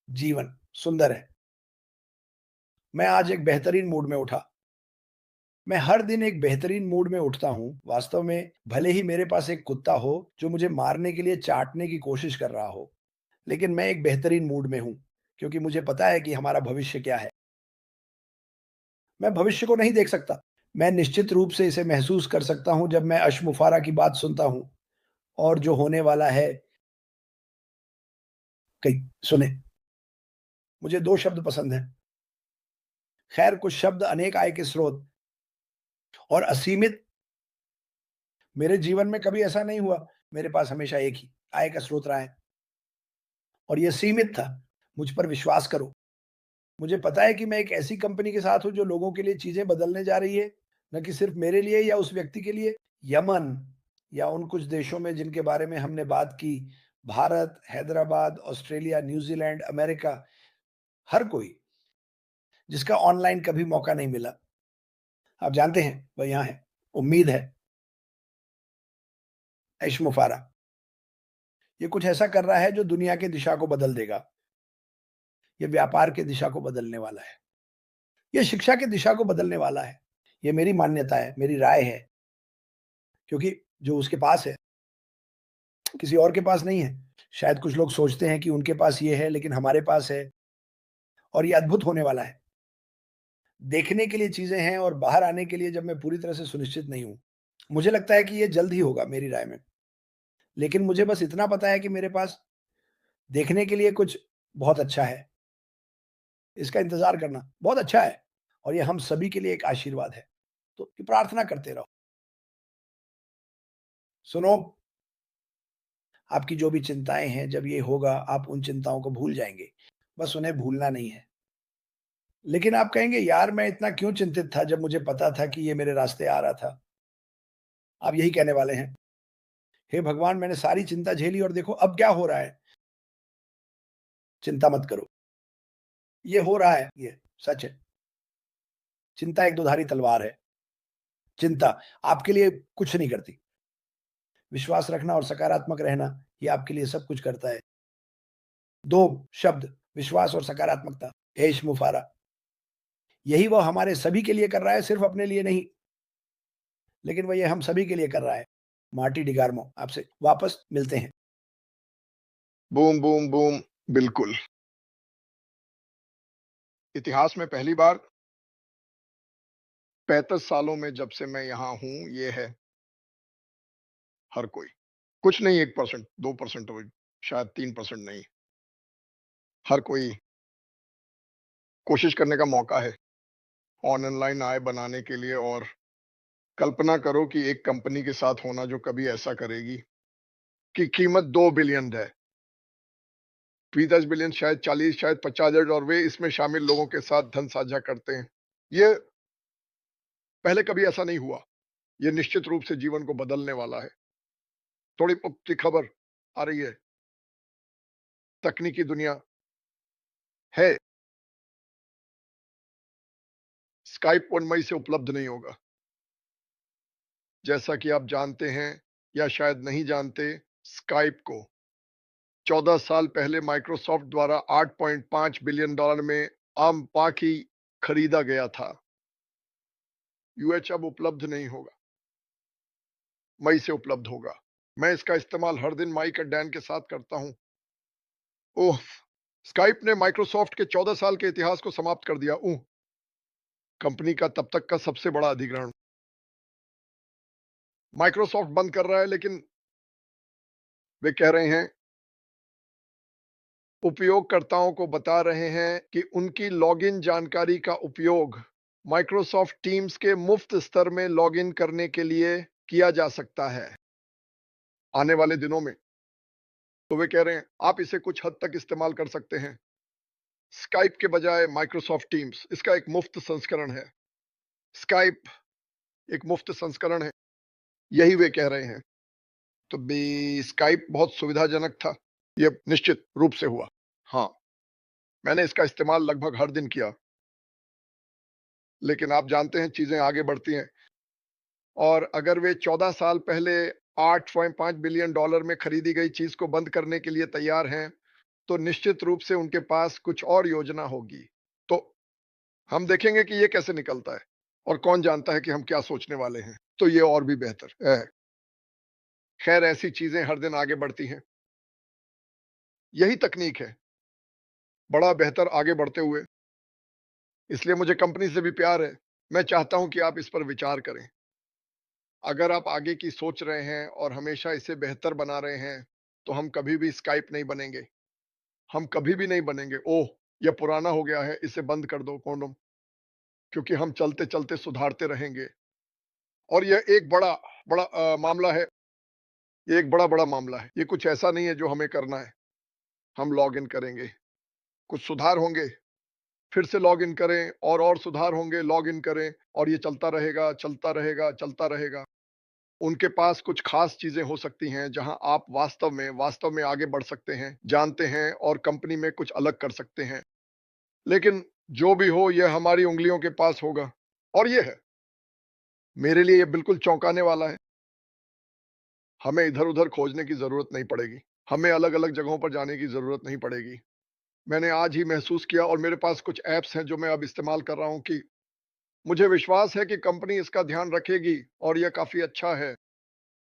जीवन सुंदर है। मैं आज एक बेहतरीन मूड में उठा। मैं हर दिन एक बेहतरीन मूड में उठता हूँ। वास्तव में भले ही मेरे पास एक कुत्ता हो जो मुझे मारने के लिए चाटने की कोशिश कर रहा हो, लेकिन मैं एक बेहतरीन मूड में हूँ क्योंकि मुझे पता है कि हमारा भविष्य क्या है। मैं भविष्य को नहीं देख सकता। मैं निश्चित रूप से इसे महसूस कर सकता हूँ जब मैं अशमुफारा की बात सुनता हूँ और जो होने वाला है कई सुने। मुझे 2 शब्द पसंद हैं। खैर कुछ शब्द अनेक आय के स्रोत और असीमित। मेरे जीवन में कभी ऐसा नहीं हुआ। मेरे पास हमेशा एक ही आय का स्रोत रहा है और ये सीमित था। मुझ पर विश्वास करो। मुझे पता है कि मैं एक ऐसी कंपनी के साथ हूँ जो लोगों के लिए चीज़ें बदलने जा रही है, न कि सिर्फ़ मेरे लिए या उस व्यक्ति के लिए। यमन या उन कुछ देशों में जिनके बारे में हमने बात की, Bharat, Hyderabad, Australia, New Zealand, America, हर कोई जिसका ऑनलाइन कभी मौका नहीं मिला। आप जानते हैं, वह यहाँ है। उम्मीद है, इश्मुफ़ारा। ये कुछ ऐसा कर रहा है जो दुनिया की दिशा को बदल देगा। ये व्यापार की दिशा को बदलने वाला है। ये शिक्षा की दिशा को बदलने वाला है। ये मेरी मान्यता है, मेरी राय है, क्योंकि जो उसके पास है, किसी और के पास नहीं है। शायद कुछ लोग सोचते हैं कि उनके पास ये है, लेकिन हमारे पास है और ये अद्भुत होने वाला है। देखने के लिए चीज़ें हैं और बाहर आने के लिए जब मैं पूरी तरह से सुनिश्चित नहीं हूँ। मुझे लगता है कि ये जल्द ही होगा मेरी राय में। लेकिन मुझे बस इतना पता है कि मेरे पास देखने के लिए कुछ बहुत अच्छा है। इसका इंतज़ार करना बहुत अच्छा है और ये हम सभी के लिए एक आशीर्वाद है। तो प्रार्थना करते रहो। सुनो, आपकी जो भी चिंताएँ हैं, जब ये होगा, आप उन चिंताओं को भूल जाएँगे। बस उन्हें भूलना नहीं है। लेकिन आप कहेंगे, "यार, मैं इतना क्यों चिंतित था जब मुझे पता था कि ये मेरे रास्ते आ रहा था?" आप यही कहने वाले हैं, "हे भगवान, मैंने सारी चिंता झेली और देखो अब क्या हो रहा है।" चिंता मत करो। ये हो रहा है, ये सच है। चिंता एक दुधारी तलवार है। चिंता आपके लिए कुछ नहीं करती। विश्वास रखना और सकारात्मक रहना, ये आपके लिए सब कुछ करता है। 2 शब्द, विश्वास और सकारात्मकता। ऐश मुफारा। यही वो हमारे सभी के लिए कर रहा है, सिर्फ़ अपने लिए नहीं, लेकिन वो ये हम सभी के लिए कर रहा है। मार्टी डिगार्मो, आपसे वापस मिलते हैं। Boom boom boom. बिल्कुल। इतिहास में पहली बार 35 सालों में जब से मैं यहाँ हूँ, ये है हर कोई। कुछ नहीं 1%, 2% हो, शायद 3% नहीं। हर कोई कोशिश करने का मौका है ऑनलाइन आय बनाने के लिए। और कल्पना करो कि एक कंपनी के साथ होना जो कभी ऐसा करेगी कि कीमत 2 बिलियन है। 20 बिलियन, शायद 40, शायद 50, और वे इसमें शामिल लोगों के साथ धन साझा करते हैं। ये पहले कभी ऐसा नहीं हुआ। ये निश्चित रूप से जीवन को बदलने वाला है। थोड़ी पुख्ती खबर आ रही है। तकनीकी दुनिया है। स्काइप 1 मई से उपलब्ध नहीं होगा। जैसा कि आप जानते हैं या शायद नहीं जानते, स्काइप को 14 साल पहले माइक्रोसॉफ्ट द्वारा 8.5 बिलियन डॉलर में आम पाकी खरीदा गया था। यूएच अब उपलब्ध नहीं होगा। मई से उपलब्ध होगा। मैं इसका इस्तेमाल हर दिन माइक और डैन के साथ करता हूं। ओह! स्काइप ने माइक्रोसॉफ्ट के 14 साल के इतिहास को समाप्त कर दिया। कंपनी का तब तक का सबसे बड़ा अधिग्रहण। माइक्रोसॉफ्ट बंद कर रहा है, लेकिन वे कह रहे हैं, उपयोगकर्ताओं को बता रहे हैं कि उनकी लॉगिन जानकारी का उपयोग माइक्रोसॉफ्ट टीम्स के मुफ्त स्तर में लॉगिन करने के लिए किया जा सकता है आने वाले दिनों में। तो वे कह रहे हैं, आप इसे कुछ हद तक इस्तेमाल कर सकते हैं। स्काइप के बजाय माइक्रोसॉफ्ट टीम्स, इसका एक मुफ्त संस्करण है। स्काइप एक मुफ्त संस्करण है, यही वे कह रहे हैं। तो बी स्काइप बहुत सुविधाजनक था, ये निश्चित रूप से हुआ। हाँ, मैंने इसका इस्तेमाल लगभग हर दिन किया। लेकिन आप जानते हैं चीजें आगे बढ़ती हैं। और अगर वे 14 साल पहले 8.5 बिलियन डॉलर में खरीदी गई चीज को बंद करने के लिए तैयार हैं, तो निश्चित रूप से उनके पास कुछ और योजना होगी। तो हम देखेंगे कि ये कैसे निकलता है और कौन जानता है कि हम क्या सोचने वाले हैं, तो ये और भी बेहतर है। खैर ऐसी चीज़ें हर दिन आगे बढ़ती हैं। यही तकनीक है, बड़ा बेहतर आगे बढ़ते हुए। इसलिए मुझे कंपनी से भी प्यार है। मैं चाहता हूँ कि आप इस पर विचार करें। अगर आप आगे की सोच रहे हैं और हमेशा इसे बेहतर बना रहे हैं, तो हम कभी भी स्काइप नहीं बनेंगे। हम कभी भी नहीं बनेंगे। ओह! यह पुराना हो गया है, इसे बंद कर दो कॉन्डोम, क्योंकि हम चलते-चलते सुधारते रहेंगे। और यह एक बड़ा मामला है। ये एक बड़ा-बड़ा मामला है। ये कुछ ऐसा नहीं है जो हमें करना है। हम लॉगिन करेंगे, कुछ सुधार होंगे, फिर से लॉगिन करें और सुधार होंगे, लॉगिन करें और ये चलता रहेगा, चलता रहेगा, चलता रहेगा। उनके पास कुछ खास चीज़ें हो सकती हैं, जहाँ आप वास्तव में आगे बढ़ सकते हैं, जानते हैं और कंपनी में कुछ अलग कर सकते हैं। लेकिन जो भी हो, यह हमारी उँगलियों के पास होगा और ये है, मेरे लिए ये बिल्कुल चौंकाने वाला है। हमें इधर-उधर खोजने की ज़रूरत नहीं पड़ेगी। हमें अलग-अलग जगहों पर जाने की ज़रूरत नहीं पड़ेगी। मैंने आज ही महसूस किया और मेरे पास कुछ ऐप्स हैं, जो मैं अब इस्तेमाल कर रहा हूँ कि मुझे विश्वास है कि कंपनी इसका ध्यान रखेगी और यह काफ़ी अच्छा है।